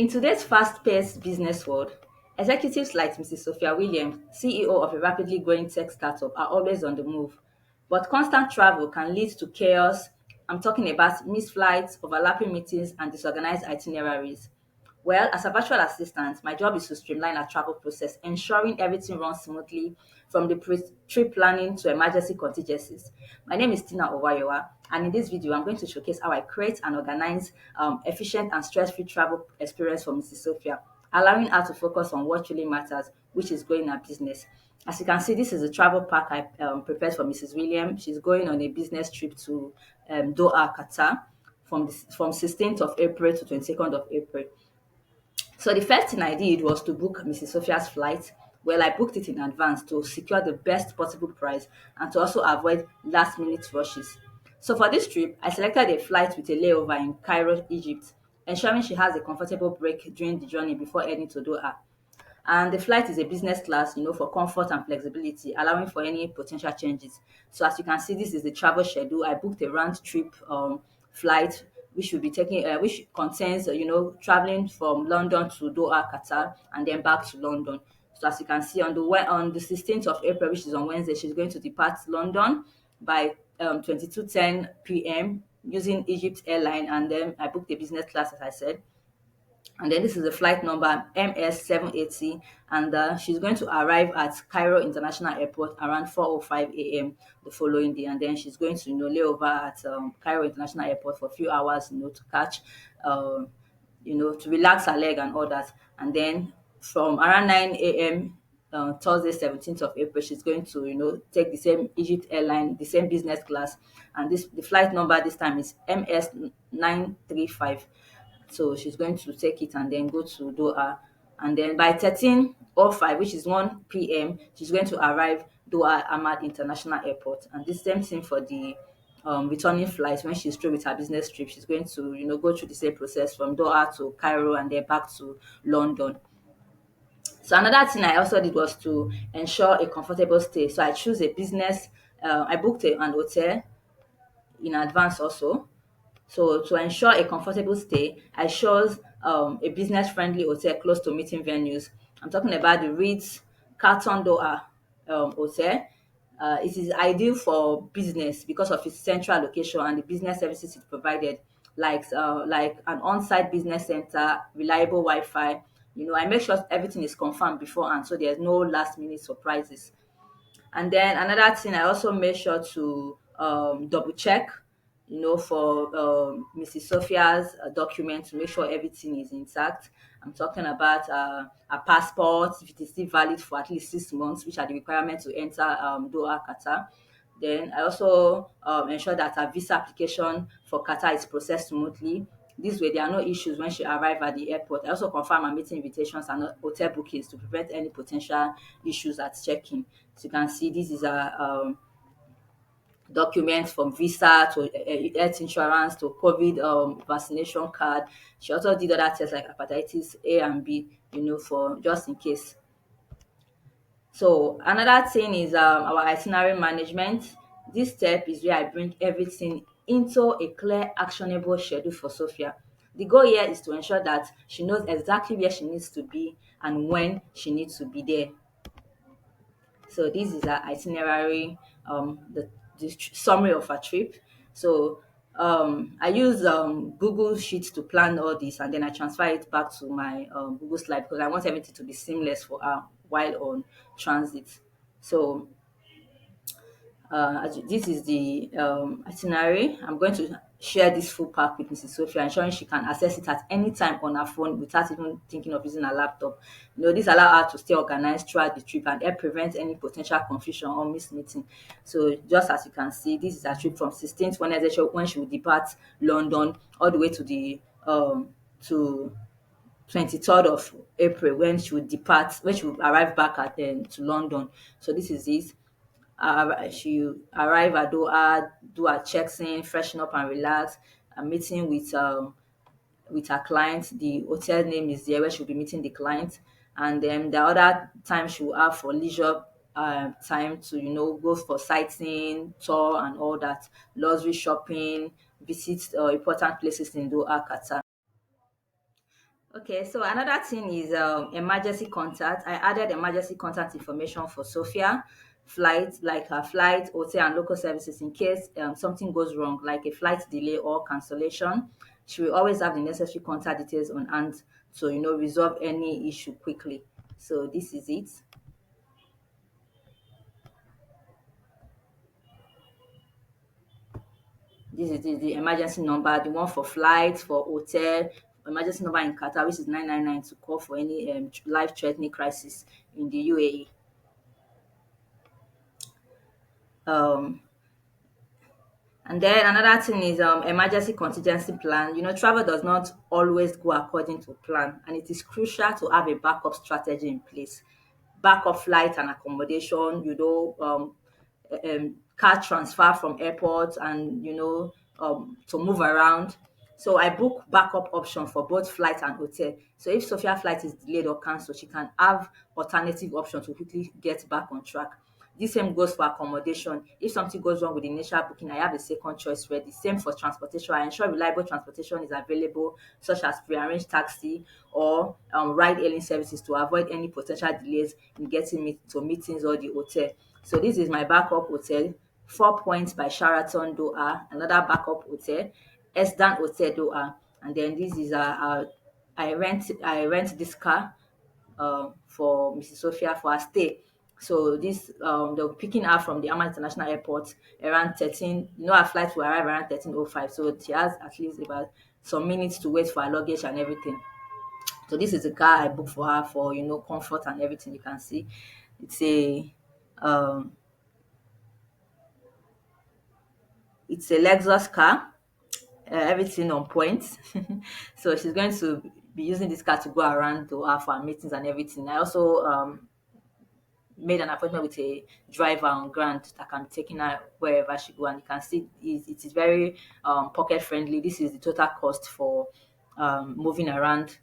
In today's fast-paced business world, executives like Mrs. Sophia Williams, CEO of a rapidly growing tech startup, are always on the move. But constant travel can lead to chaos. I'm talking about missed flights, overlapping meetings, and disorganized itineraries. Well, as a virtual assistant, my job is to streamline our travel process, ensuring everything runs smoothly from the trip planning to emergency contingencies. My name is Tina Owayowa, and in this video, I'm going to showcase how I create and organize efficient and stress-free travel experience for Mrs. Sophia, allowing her to focus on what really matters, which is growing her business. As you can see, this is a travel pack I prepared for Mrs. Williams. She's going on a business trip to Doha, Qatar, from 16th of April to 22nd of April. So the first thing I did was to book Mrs. Sophia's flight. Well, I booked it in advance to secure the best possible price and to also avoid last minute rushes. So for this trip, I selected a flight with a layover in Cairo, Egypt, ensuring she has a comfortable break during the journey before heading to Doha. And the flight is a business class, for comfort and flexibility, allowing for any potential changes. So as you can see, this is the travel schedule. I booked a round trip flight, which will be taking, which contains, traveling from London to Doha, Qatar, and then back to London. So as you can see on the 16th of April, which is on Wednesday, she's going to depart London by 22:10 p.m. using Egypt Airline, and then I booked the business class, as I said. And then this is the flight number MS780, and she's going to arrive at Cairo International Airport around 4:05 a.m. the following day. And then she's going to lay over at Cairo International Airport for a few hours, to catch, to relax her leg and all that. And then from around 9 a.m. Thursday, 17th of April, she's going to, take the same Egypt airline, the same business class. And the flight number this time is MS935. So she's going to take it and then go to Doha. And then by 13:05, which is 1 p.m., she's going to arrive Doha Ahmad International Airport. And the same thing for the returning flight. When she's through with her business trip, she's going to, go through the same process from Doha to Cairo and then back to London. So another thing I also did was to ensure a comfortable stay. So I choose a business, I booked an hotel in advance also. So to ensure a comfortable stay, I chose a business-friendly hotel close to meeting venues. I'm talking about the Ritz Carlton Doha Hotel. It is ideal for business because of its central location and the business services it provided, like an on-site business center, reliable Wi-Fi. I make sure everything is confirmed beforehand, so there's no last-minute surprises. And then another thing, I also make sure to double check, for Mrs. Sophia's document to make sure everything is intact. I'm talking about her passport, if it is still valid for at least 6 months, which are the requirements to enter Doha, Qatar. Then I also ensure that her visa application for Qatar is processed smoothly. This way, there are no issues when she arrives at the airport. I also confirm her meeting invitations and hotel bookings to prevent any potential issues at check-in. So you can see this is a documents from visa to health insurance to COVID vaccination card. She also did other tests like hepatitis A and B, for just in case. So another thing is our itinerary management. This step is where I bring everything into a clear, actionable schedule for Sophia. The goal here is to ensure that she knows exactly where she needs to be and when she needs to be there. So this is our itinerary, the summary of our trip. So I use Google Sheets to plan all this, and then I transfer it back to my Google Slide because I want everything to be seamless for her while on transit. So this is the itinerary. I'm going to share this full pack with Mrs. Sophia, ensuring she can access it at any time on her phone without even thinking of using her laptop. This allows her to stay organized throughout the trip and help prevent any potential confusion or missed meeting. So just as you can see, this is a trip from 16th Wednesday when she will depart London all the way to the to 23rd of April when she will depart, when she will arrive back at to London. So this is it. She arrive at Doha, do her checks in, freshen up and relax. A meeting with her client. The hotel name is there where she'll be meeting the client. And then the other time she will have for leisure time to go for sightseeing, tour and all that, luxury shopping, visit important places in Doha, Qatar. Okay, so another thing is emergency contact. I added emergency contact information for Sophia, flight, like her flight, hotel, and local services in case something goes wrong, like a flight delay or cancellation. She will always have the necessary contact details on hand to resolve any issue quickly. So this is it. This is the emergency number, the one for flights, for hotel, emergency number in Qatar, which is 999 to call for any life-threatening crisis in the UAE. Um, And then another thing is emergency contingency plan. Travel does not always go according to plan, and it is crucial to have a backup strategy in place. Backup flight and accommodation, car transfer from airport and to move around. So I book backup option for both flight and hotel. So if Sophia flight is delayed or cancelled, she can have alternative option to quickly get back on track. This same goes for accommodation. If something goes wrong with the initial booking, I have a second choice ready. Same for transportation. I ensure reliable transportation is available, such as pre-arranged taxi or ride-hailing services to avoid any potential delays in getting me to meetings or the hotel. So this is my backup hotel, 4 Points by Sheraton Doha, another backup hotel, Esdan Hotel Doha, and then this is I rent this car for Mrs. Sophia for her stay. So this they'll be picking her from the Amman International Airport around 13. Her flight will arrive around 13:05. So she has at least about some minutes to wait for her luggage and everything. So this is the car I booked for her for comfort and everything. You can see it's a um it's a Lexus car, everything on point. So she's going to be using this car to go around to her for her meetings and everything. I also made an appointment with a driver on ground that can be taking her wherever she go, and you can see it is very pocket friendly. This is the total cost for moving around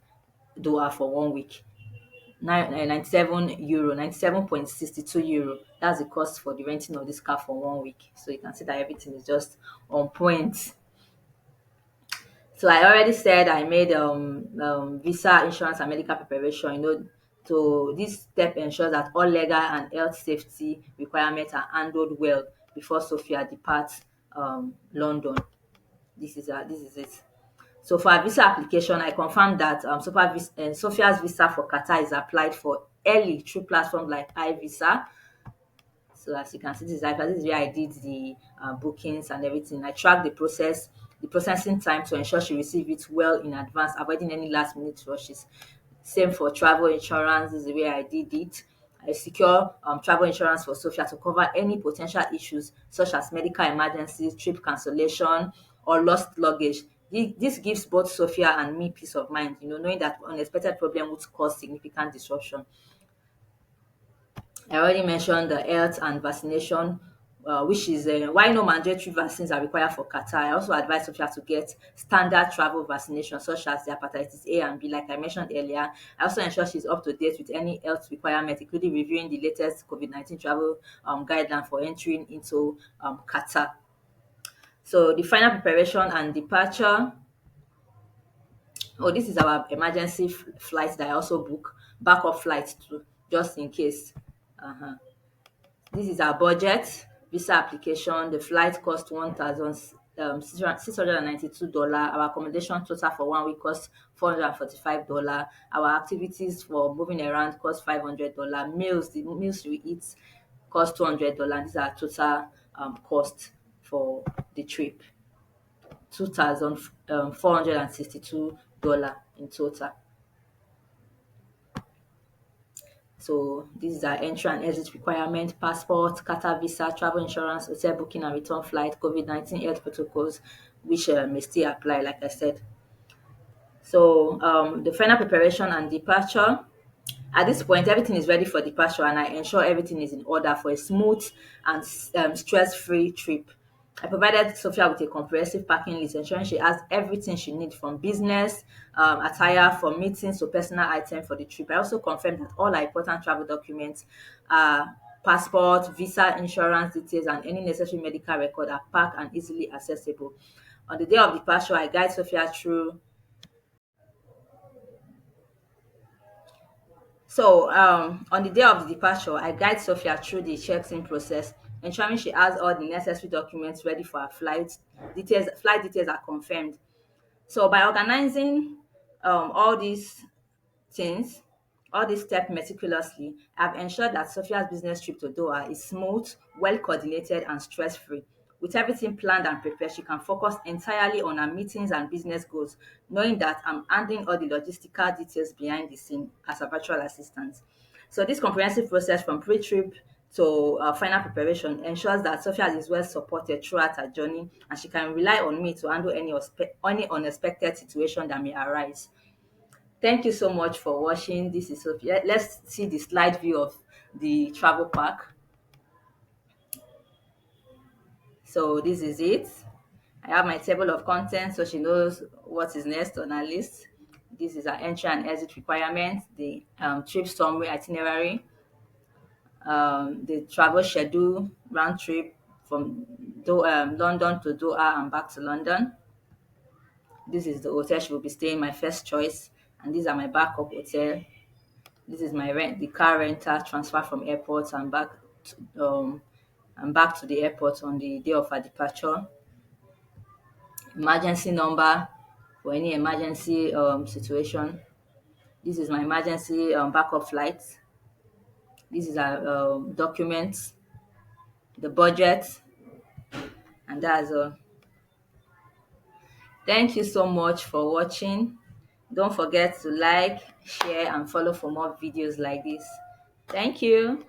Doha for 1 week. 97 euro, 97.62 euro. That's the cost for the renting of this car for 1 week. So you can see that everything is just on point. So I already said I made visa, insurance, and medical preparation. So this step ensures that all legal and health safety requirements are handled well before Sophia departs London. This is it. So for our visa application, I confirmed that Sophia's visa for Qatar is applied for early through platforms like iVisa. So as you can see, this is where I did the bookings and everything. I tracked the processing time to ensure she received it well in advance, avoiding any last minute rushes. Same for travel insurance. This is where I did it. I secure travel insurance for Sophia to cover any potential issues such as medical emergencies, trip cancellation, or lost luggage. This gives both Sophia and me peace of mind, knowing that unexpected problem would cause significant disruption. I already mentioned the health and vaccination, which is why no mandatory vaccines are required for Qatar. I also advise Sophia to get standard travel vaccination, such as the hepatitis A and B, like I mentioned earlier. I also ensure she's up to date with any health requirements, including reviewing the latest COVID-19 travel guideline for entering into Qatar. So the final preparation and departure. Oh, this is our emergency flight that I also book, backup flight too, just in case. Uh-huh. This is our budget. Visa application. The flight cost $1,692. Our accommodation total for 1 week cost $445. Our activities for moving around cost $500. The meals we eat cost $200. These are total cost for the trip. $2,462 in total. So this is our entry and exit requirement: passport, Qatar visa, travel insurance, hotel booking and return flight, COVID-19 health protocols, which may still apply, like I said. So the final preparation and departure. At this point, everything is ready for departure, and I ensure everything is in order for a smooth and stress-free trip. I provided Sophia with a comprehensive packing list, ensuring she has everything she needs from business attire, from meetings to personal items for the trip. I also confirmed that all our important travel documents, passport, visa, insurance details, and any necessary medical record are packed and easily accessible. On the day of departure, I guide Sophia through So, on the day of the departure, I guide Sophia through the check-in process, ensuring she has all the necessary documents ready for her flight. Flight details are confirmed. So, by organizing all these things, all these steps meticulously, I've ensured that Sophia's business trip to Doha is smooth, well coordinated, and stress free. With everything planned and prepared, she can focus entirely on her meetings and business goals, knowing that I'm handling all the logistical details behind the scene as a virtual assistant. So, this comprehensive process from pre trip to final preparation ensures that Sophia is well supported throughout her journey and she can rely on me to handle any unexpected situation that may arise. Thank you so much for watching. This is Sophia. Let's see the slide view of the travel pack. So this is it. I have my table of contents so she knows what is next on our list. This is our entry and exit requirements, the trip summary itinerary, the travel schedule, round trip from London to Doha and back to London. This is the hotel she will be staying, my first choice, and these are my backup hotel. This is my the car rental transfer from airport and back to the airport on the day of our departure. Emergency number for any emergency situation. This is my emergency backup flight. This is our documents, the budget, and that's all. Thank you so much for watching. Don't forget to like, share, and follow for more videos like this. Thank you.